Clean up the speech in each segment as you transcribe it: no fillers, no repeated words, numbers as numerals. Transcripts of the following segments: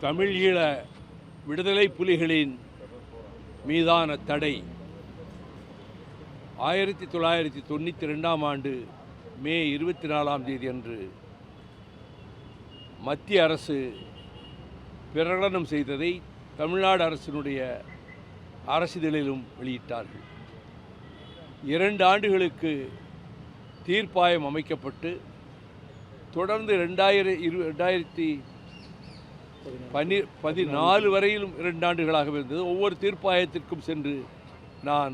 தமிழ் ஈழ விடுதலை புலிகளின் மீதான தடை 1992ஆம் ஆண்டு மே 24ஆம் தேதி அன்று மத்திய அரசு பிரகடனம் செய்ததை தமிழ்நாடு அரசினுடைய அரசிதழிலும் வெளியிட்டார்கள். 2 ஆண்டுகளுக்கு தீர்ப்பாயம் அமைக்கப்பட்டு தொடர்ந்து 2014 வரையிலும் 2 ஆண்டுகளாக இருந்தது. ஒவ்வொரு தீர்ப்பாயத்திற்கும் சென்று நான்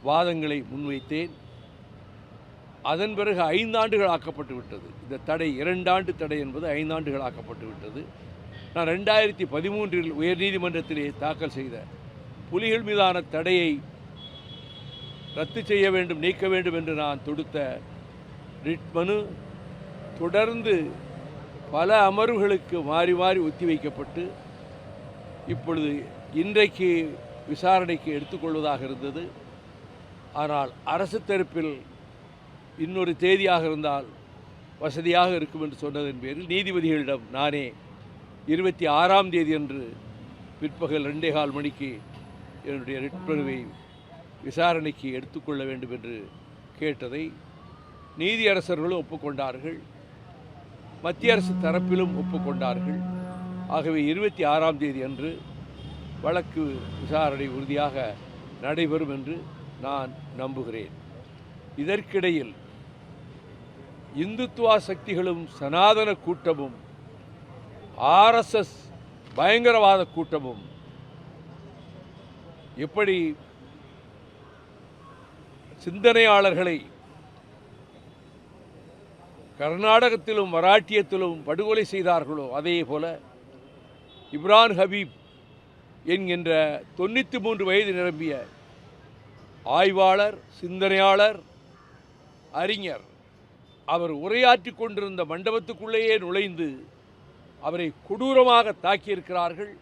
வாதங்களை முன்வைத்தேன். அதன் பிறகு 5 ஆண்டுகள் ஆக்கப்பட்டு விட்டது. இந்த தடை 2 ஆண்டு தடை என்பது 5 ஆண்டுகள் ஆக்கப்பட்டு விட்டது. நான் 2013 உயர்நீதிமன்றத்திலே தாக்கல் செய்த புலிகள் மீதான தடையை ரத்து செய்ய வேண்டும், நீக்க வேண்டும் என்று நான் தொடுத்த ரிட் மனு தொடர்ந்து பல அமர்வுகளுக்கு மாறி மாறி ஒத்திவைக்கப்பட்டு இப்பொழுது இன்றைக்கு விசாரணைக்கு எடுத்துக்கொள்வதாக இருந்தது. ஆனால் அரசு தரப்பில் இன்னொரு தேதியாக இருந்தால் வசதியாக இருக்கும் என்று சொன்னதன் பேரில் நீதிபதிகளிடம் நானே 26ஆம் தேதி அன்று பிற்பகல் 2:15 மணிக்கு என்னுடைய ரிட் மனுவை விசாரணைக்கு எடுத்துக்கொள்ள வேண்டும் என்று கேட்டதை நீதியரசர்களும் ஒப்புக்கொண்டார்கள், மத்திய அரசு தரப்பிலும் ஒப்புக்கொண்டார்கள். ஆகவே 26ஆம் தேதி அன்று வழக்கு விசாரணை உறுதியாக நடைபெறும் என்று நான் நம்புகிறேன். இதற்கிடையில் இந்துத்துவா சக்திகளும் சனாதன கூட்டமும் ஆர்எஸ்எஸ் பயங்கரவாத கூட்டமும் எப்படி சிந்தனையாளர்களை கர்நாடகத்திலும் மராட்டியத்திலும் படுகொலை செய்தார்களோ அதே போல இப்ரான் ஹபீப் என்கின்ற 93 வயது நிரம்பிய ஆய்வாளர், சிந்தனையாளர், அறிஞர், அவர் உரையாற்றி கொண்டிருந்த மண்டபத்துக்குள்ளேயே நுழைந்து அவரை கொடூரமாக தாக்கியிருக்கிறார்கள்.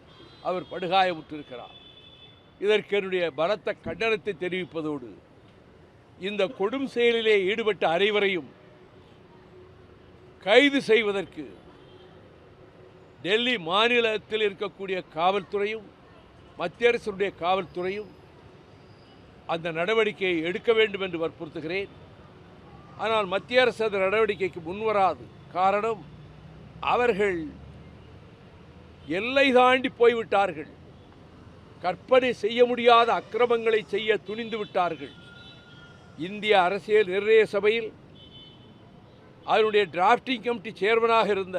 அவர் படுகாயமுற்றிருக்கிறார். இதற்கு என்னுடைய பலத்த கண்டனத்தை தெரிவிப்பதோடு இந்த கொடும் செயலிலே ஈடுபட்ட அனைவரையும் கைது செய்வதற்கு டெல்லி மாநிலத்தில் இருக்கக்கூடிய காவல்துறையும் மத்திய அரசுடைய காவல்துறையும் அந்த நடவடிக்கையை எடுக்க வேண்டும் என்று வற்புறுத்துகிறேன். ஆனால் மத்திய அரசு அந்த நடவடிக்கைக்கு முன்வராது. காரணம், அவர்கள் எல்லை தாண்டி போய்விட்டார்கள். கற்பனை செய்ய முடியாத அக்கிரமங்களை செய்ய துணிந்து விட்டார்கள். இந்திய அரசியல் நிர்ணய சபையில் அதனுடைய டிராஃப்டிங் கமிட்டி சேர்மனாக இருந்த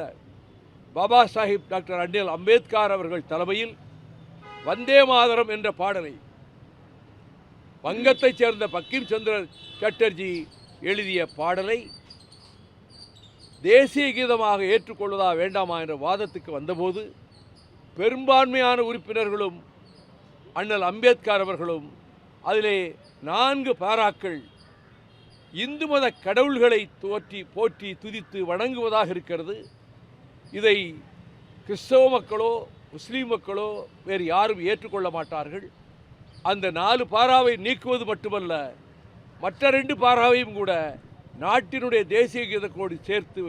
பாபா சாஹிப் டாக்டர் அண்ணல் அம்பேத்கர் அவர்கள் தலைமையில் வந்தே மாதரம் என்ற பாடலை வங்கத்தைச் சேர்ந்த பங்கிம் சந்திர சட்டர்ஜி எழுதிய பாடலை தேசிய கீதமாக ஏற்றுக்கொள்வதா வேண்டாமா என்ற வாதத்துக்கு வந்தபோது பெரும்பான்மையான உறுப்பினர்களும் அண்ணல் அம்பேத்கர் அவர்களும் அதிலே 4 பாராக்கள் இந்து மத கடவுள்களை போற்றி துதித்து வணங்குவதாக இருக்கிறது. இதை கிறிஸ்தவ மக்களோ முஸ்லீம் மக்களோ வேறு யாரும் ஏற்றுக்கொள்ள மாட்டார்கள். அந்த 4 பாராவை நீக்குவது மட்டுமல்ல, மற்ற 2 பாராவையும் கூட நாட்டினுடைய தேசிய கீதத்தோடு சேர்த்து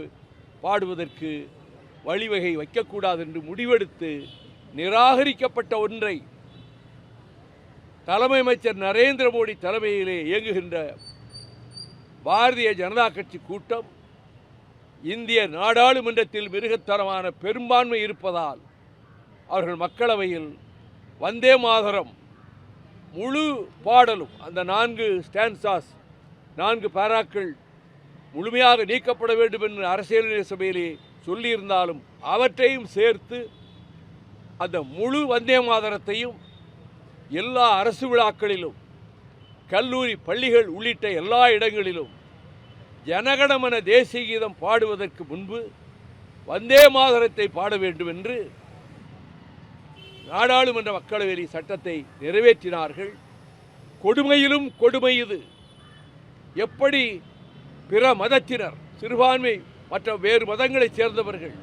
பாடுவதற்கு வழிவகை வைக்கக்கூடாது என்று முடிவெடுத்து நிராகரிக்கப்பட்ட ஒன்றை தலைமை அமைச்சர் நரேந்திர மோடி தலைமையிலே இயங்குகின்ற பாரதிய ஜனதா கட்சி கூட்டம் இந்திய நாடாளுமன்றத்தில் மிருகத்தரமான பெரும்பான்மை இருப்பதால் அவர்கள் மக்களவையில் வந்தே மாதரம் முழு பாடலும் அந்த 4 ஸ்டான்சாஸ் 4 பாராக்கள் முழுமையாக நீக்கப்பட வேண்டும் என்று அரசியல் சபையிலே சொல்லியிருந்தாலும் அவற்றையும் சேர்த்து அந்த முழு வந்தே மாதரத்தையும் எல்லா அரசு விழாக்களிலும், கல்லூரி, பள்ளிகள் உள்ளிட்ட எல்லா இடங்களிலும் ஜனகணமன தேசிய கீதம் பாடுவதற்கு முன்பு வந்தே மாதரத்தை பாட வேண்டும் என்று நாடாளுமன்ற மக்களவையில் சட்டத்தை நிறைவேற்றினார்கள். கொடுமையிலும் கொடுமை இது. எப்படி பிற மதத்தினர், சிறுபான்மை மற்ற வேறு மதங்களைச் சேர்ந்தவர்கள்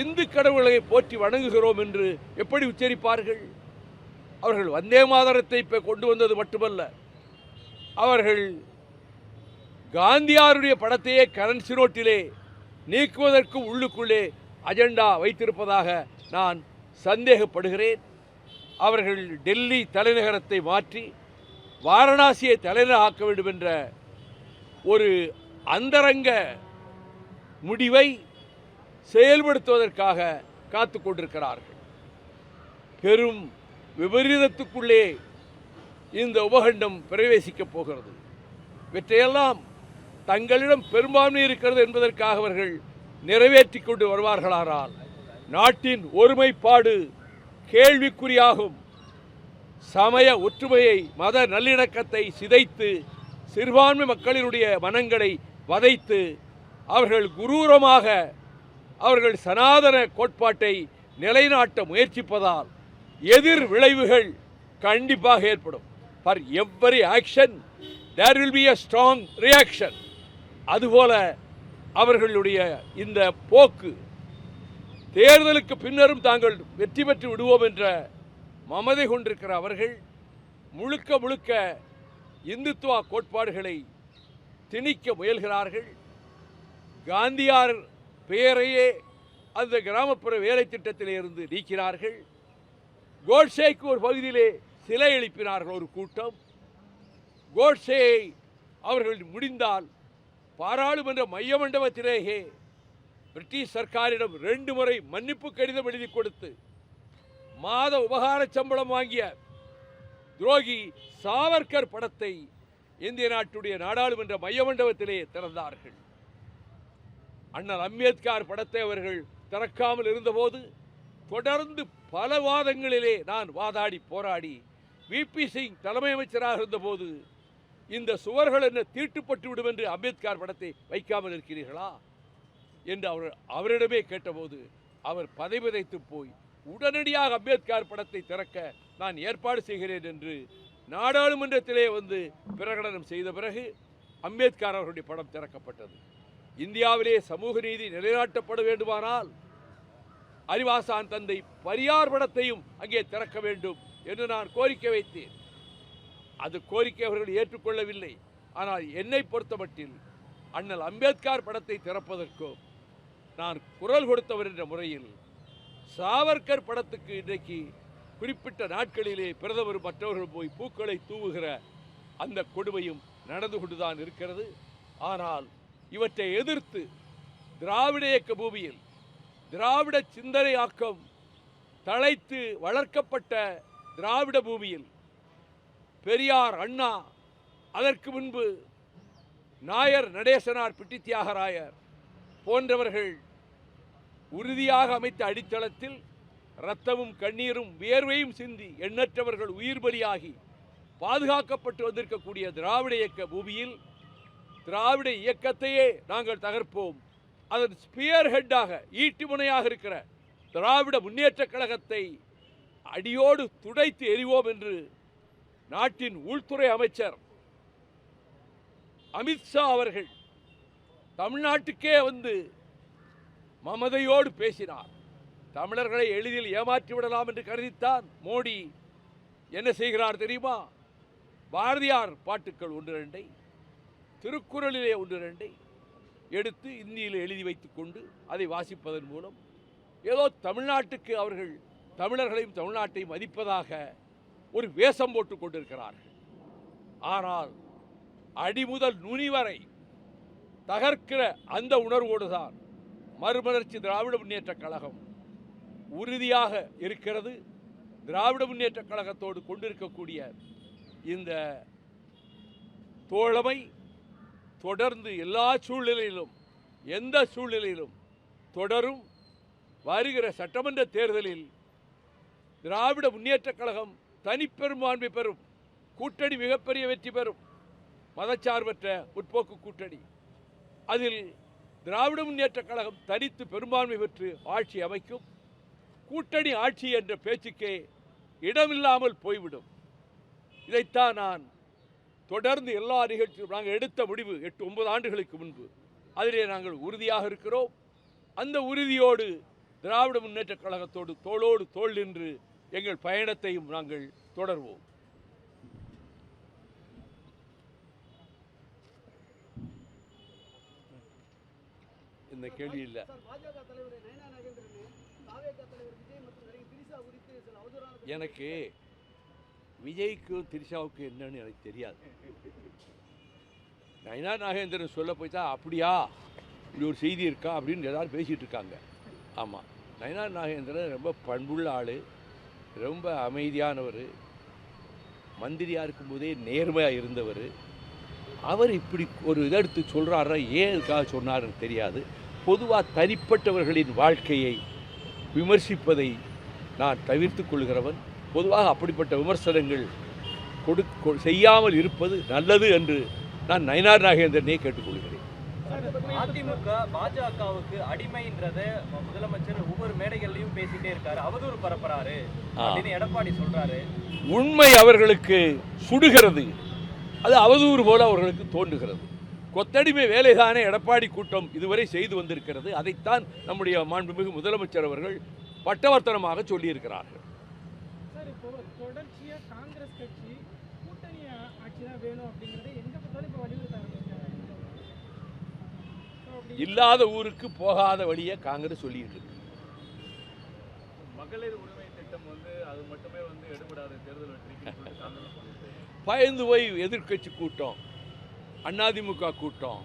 இந்து கடவுளை போற்றி வணங்குகிறோம் என்று எப்படி உச்சரிப்பார்கள்? அவர்கள் வந்தே மாதரத்தை கொண்டு வந்தது மட்டுமல்ல, அவர்கள் காந்தியாருடைய படத்தையே கரன்சி நோட்டிலே நீக்குவதற்கு உள்ளுக்குள்ளே அஜெண்டா வைத்திருப்பதாக நான் சந்தேகப்படுகிறேன். அவர்கள் டெல்லி தலைநகரத்தை மாற்றி வாரணாசியை தலைநகர் ஆக்க வேண்டும் என்ற ஒரு அந்தரங்க முடிவை செயல்படுத்துவதற்காக காத்து கொண்டிருக்கிறார்கள். பெரும் விபரீதத்துக்குள்ளே இந்த உபகண்டம் பிரவேசிக்கப் போகிறது. இவற்றையெல்லாம் தங்களிடம் பெரும்பான்மை இருக்கிறது என்பதற்காக அவர்கள் நிறைவேற்றி கொண்டு வருவார்களானால் நாட்டின் ஒருமைப்பாடு கேள்விக்குறியாகும். சமய ஒற்றுமையை, மத நல்லிணக்கத்தை சிதைத்து சிறுபான்மை மக்களினுடைய மனங்களை வதைத்து அவர்கள் குரூரமாக அவர்கள் சனாதன கோட்பாட்டை நிலைநாட்ட முயற்சிப்பதால் எதிர் விளைவுகள் கண்டிப்பாக ஏற்படும். For every action there will be a strong reaction. அதுபோல அவர்களுடைய இந்த போக்கு தேர்தலுக்கு பின்னரும் தாங்கள் வெற்றி பெற்று விடுவோம் என்ற மமதை கொண்டிருக்கிற அவர்கள் முழுக்க முழுக்க இந்துத்துவ கோட்பாடுகளை திணிக்க முயல்கிறார்கள். காந்தியார் பெயரையே அந்த கிராமப்புற வேலை திட்டத்திலே இருந்து நீக்கிறார்கள். கோட்சேக்கு ஒரு பகுதியிலே சிலை எழுப்பினார்கள் ஒரு கூட்டம். கோட்சேயை அவர்கள் முடிந்தால் பாராளுமன்ற மைய மண்டபத்திலேயே பிரிட்டிஷ் சர்க்காரிடம் 2 முறை மன்னிப்பு கடிதம் எழுதி கொடுத்து மாத உபகார சம்பளம் வாங்கிய துரோகி சாவர்கர் படத்தை இந்திய நாட்டுடைய நாடாளுமன்ற மைய மண்டபத்திலே திறந்தார்கள். அண்ணல் அம்பேத்கர் படத்தை அவர்கள் திறக்காமல் இருந்தபோது தொடர்ந்து பல வாதங்களிலே நான் வாதாடி போராடி விபி சிங் தலைமை அமைச்சராக இருந்தபோது இந்த சுவர்கள் என்ன தீட்டுப்பட்டு விடும் என்று அம்பேத்கர் படத்தை வைக்காமல் இருக்கிறீர்களா என்று அவரிடமே கேட்டபோது அவர் பதைபதைத்து போய் உடனடியாக அம்பேத்கர் படத்தை திறக்க நான் ஏற்பாடு செய்கிறேன் என்று நாடாளுமன்றத்திலே வந்து பிரகடனம் செய்த பிறகு அம்பேத்கர் அவர்களுடைய படம் திறக்கப்பட்டது. இந்தியாவிலே சமூக நீதி நிலைநாட்டப்பட வேண்டுமானால் அறிவாசான் தந்தை பெரியார் படத்தையும் அங்கே திறக்க வேண்டும் என்று நான் கோரிக்கை வைத்தேன். அது கோரிக்கை அவர்கள் ஏற்றுக்கொள்ளவில்லை. ஆனால் என்னை பொறுத்தமட்டில் அண்ணல் அம்பேத்கர் படத்தை திறப்பதற்கோ நான் குரல் கொடுத்தவர் என்ற முறையில் சாவர்கர் படத்துக்கு இன்றைக்கு குறிப்பிட்ட நாட்களிலே பிரதமர் மற்றவர்கள் போய் பூக்களை தூவுகிற அந்த கொடுமையும் நடந்து கொண்டுதான் இருக்கிறது. ஆனால் இவற்றை எதிர்த்து திராவிட இயக்க பூமியில் திராவிட சிந்தனை ஆக்கம் தழைத்து வளர்க்கப்பட்ட திராவிட பூமியில் பெரியார், அண்ணா, அதற்கு முன்பு நாயர் நடேசனார், பிட்டி தியாகராயர் போன்றவர்கள் உறுதியாக அமைத்த அடித்தளத்தில் இரத்தமும் கண்ணீரும் வியர்வையும் சிந்தி எண்ணற்றவர்கள் உயிர் பலியாகி பாதுகாக்கப்பட்டு வந்திருக்கக்கூடிய திராவிட இயக்க பூமியில் திராவிட இயக்கத்தையே நாங்கள் தகர்ப்போம், அதன் ஸ்பியர் ஹெட்டாக ஈட்டி முனையாக இருக்கிற திராவிட முன்னேற்ற கழகத்தை அடியோடு துடைத்து எறிவோம் என்று நாட்டின் உள்துறை அமைச்சர் அமித்ஷா அவர்கள் தமிழ்நாட்டுக்கே வந்து மமதையோடு பேசினார். தமிழர்களை எளிதில் ஏமாற்றி விடலாம் என்று கருதித்தான் மோடி என்ன செய்கிறார் தெரியுமா? பாரதியார் பாட்டுக்கள் 1-2 திருக்குறளிலே 1-2 எடுத்து இந்தியில் எழுதி வைத்துக் கொண்டு அதை வாசிப்பதன் மூலம் ஏதோ தமிழ்நாட்டுக்கு அவர்கள் தமிழர்களையும் தமிழ்நாட்டையும் மதிப்பதாக ஒரு வேஷம் போட்டுக் கொண்டிருக்கிறார்கள். ஆனால் அடிமுதல் நுனி வரை தகர்க்கிற அந்த உணர்வோடு தான் மறுமலர்ச்சி திராவிட முன்னேற்ற கழகம் உறுதியாக இருக்கிறது. திராவிட முன்னேற்ற கழகத்தோடு கொண்டிருக்கக்கூடிய இந்த தோழமை தொடர்ந்து எல்லா சூழ்நிலையிலும் எந்த சூழ்நிலையிலும் தொடரும். வருகிற சட்டமன்ற தேர்தலில் திராவிட முன்னேற்ற கழகம் தனிப்பெரும்பான்மை பெறும். கூட்டணி மிகப்பெரிய வெற்றி பெறும். மதச்சார்பற்ற முற்போக்கு கூட்டணி. அதில் திராவிட முன்னேற்ற கழகம் தனித்து பெரும்பான்மை பெற்று ஆட்சி அமைக்கும். கூட்டணி ஆட்சி என்ற பேச்சுக்கே இடமில்லாமல் போய்விடும். இதைத்தான் நான் தொடர்ந்து எல்லா நிகழ்ச்சியும் நாங்கள் எடுத்த முடிவு 8-9 ஆண்டுகளுக்கு முன்பு அதிலே நாங்கள் உறுதியாக இருக்கிறோம். அந்த உறுதியோடு திராவிட முன்னேற்ற கழகத்தோடு தோளோடு தோள் நின்று எங்கள் பயணத்தையும் நாங்கள் தொடர்வோம். இந்த கேள்வி இல்லை. எனக்கு விஜய்க்கும் திரிஷாவுக்கும் என்னன்னு எனக்கு தெரியாது. நயினார் நாகேந்திரன் சொல்ல போய்த்தா அப்படியா இப்படி ஒரு செய்தி இருக்கா அப்படின்னு எல்லாரும் பேசிகிட்டு இருக்காங்க. ஆமாம், நயினார் நாகேந்திரன் ரொம்ப பண்புள்ள ஆள், ரொம்ப அமைதியானவர், மந்திரியாக இருக்கும்போதே நேர்மையாக இருந்தவர். அவர் இப்படி ஒரு இதை எடுத்து சொல்கிறாரா, ஏன் இதுக்காக சொன்னார்னு தெரியாது. பொதுவாக தனிப்பட்டவர்களின் வாழ்க்கையை விமர்சிப்பதை நான் தவிர்த்து கொள்கிறவன். பொதுவாக அப்படிப்பட்ட விமர்சனங்கள் செய்யாமல் இருப்பது நல்லது என்று நான் நயினார் நாகேந்திரனே கேட்டுக்கொள்கிறேன். அதிமுக பாஜகவுக்கு அடிமைன்றத முதலமைச்சர் ஒவ்வொரு மேடைகள்லையும் பேசிட்டே இருக்காரு, அவதூறு பரப்புறாரு அப்படின்னு எடப்பாடி சொல்றாரு. உண்மை அவர்களுக்கு சுடுகிறது, அது அவதூறு போல அவர்களுக்கு தோன்றுகிறது. கொத்தடிமை வேலைதானே எடப்பாடி கூட்டம் இதுவரை செய்து வந்திருக்கிறது. அதைத்தான் நம்முடைய மாண்புமிகு முதலமைச்சர் அவர்கள் பட்டவர்த்தனமாக சொல்லியிருக்கிறார்கள். இல்லாத ஊருக்கு போகாத வழியை காங்கிரஸ் சொல்லிட்டு இருக்கு. மகளிர் உரிமை திட்டம் அது மட்டுமே எடுபடாத தேர்தல் வெற்றி பயந்து போய் எதிர்க்கட்சி கூட்டம், அதிமுக கூட்டம்,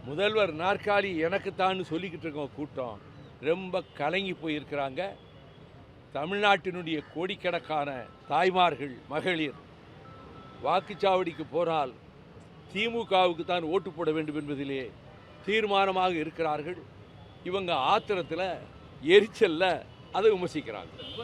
முதல்வர் நாற்காலி எனக்குத்தான் சொல்லிக்கிட்டு இருக்க கூட்டம் ரொம்ப கலங்கி போயிருக்கிறாங்க. தமிழ்நாட்டினுடைய கோடிக்கணக்கான தாய்மார்கள், மகளிர் வாக்குச்சாவடிக்கு போனால் திமுகவுக்கு தான் ஓட்டு போட வேண்டும் என்பதிலே தீர்மானமாக இருக்கிறார்கள். இவங்க ஆத்திரத்தில் எரிச்சலில் அதை விமர்சிக்கிறாங்க.